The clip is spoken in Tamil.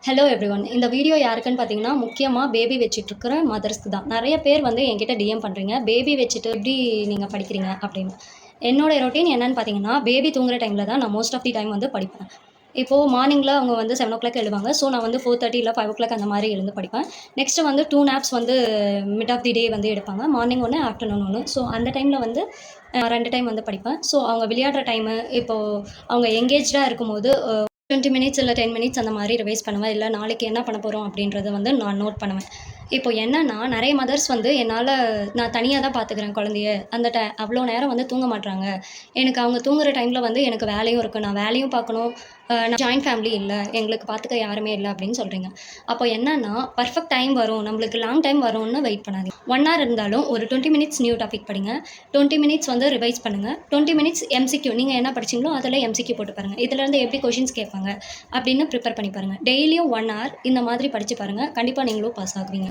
Hello everyone. இந்த வீடியோ யாருக்குன்னு பார்த்தீங்கன்னா, முக்கியமா பேபி வச்சுட்ருக்கிற மதர்ஸ்க்கு தான். நெறைய பேர் வந்து என்கிட்ட டிஎம் பண்ணுறீங்க. பேபி வச்சுட்டு எப்படி நீங்க படிக்கிறீங்க அப்படின்னு. என்னோட ரொட்டீன் என்னன்னு பார்த்தீங்கன்னா, பேபி தூங்குற டைமில தான் நான் மோஸ்ட் ஆஃப் தி டைம் வந்து படிப்பேன். இப்போது மார்னிங்கில அவங்க வந்து 7:00 எழுவாங்க. ஸோ நான் வந்து 4:30 இல்ல 5:00 அந்த மாரி எழுந்து படிப்பேன். நெக்ஸ்ட்டு வந்து 2 நேப்ஸ் வந்து மிட் ஆஃப் தி டே வந்து எடுப்பாங்க. மார்னிங் ஒண்ணு, ஆஃப்டர்நூன் ஒண்ணு. ஸோ அந்த டைமில வந்து 2 டைம் வந்து படிப்பேன். ஸோ அவங்க விளையாடுற டைமு, இப்போது அவங்க எங்கேஜ்டா இருக்கும்போது 20 மினிட்ஸ் இல்ல 10 மினிட்ஸ் அந்த மாரி ரிவைஸ் பண்ணுவேன். இல்ல நாளைக்கு என்ன பண்ண போறோம் அப்படின்றத வந்து நான் நோட் பண்ணுவேன். இப்போ என்னன்னா, நெறைய மதர்ஸ் வந்து நான் தனியா தான் பார்த்துக்கிறேன் குழந்தைய. அந்த அவ்வளோ நேரம் வந்து தூங்க மாட்றாங்க. எனக்கு அவங்க தூங்குற டைம்ல வந்து எனக்கு வேலையும் இருக்கு. நான் வேலையும் பார்க்கணும். நான் ஜாயிண்ட் ஃபேமிலி இல்ல. எங்களுக்கு பார்த்துக்க யாருமே இல்ல அப்படின்னு சொல்றீங்க. அப்போ என்னன்னா, பெர்ஃபெக்ட் டைம் வரும். நம்மளுக்கு லாங் டைம் வரும்னு வெயிட் பண்ணாதீங்க. 1 ஹவர் இருந்தாலும் ஒரு 20 மினிட்ஸ் நியூ டாபிக் படிங்க. 20 மினிட்ஸ் வந்து ரிவைஸ் பண்ணுங்க. 20 மினிட்ஸ் எம்சிக்யூ நீங்க என்ன படிச்சீங்களோ அதில எம்சிக்யூ போட்டு பாருங்க. இதுலேருந்து எப்படி கொஸ்டின்ஸ் கேட்பாங்க அப்படின்னு ப்ரிப்பேர் பண்ணி பாருங்க. டெய்லியும் 1 ஹவர் இந்த மாதிரி படிச்சு பாருங்க. கண்டிப்பா நீங்களும் பாஸ் ஆகுவீங்க.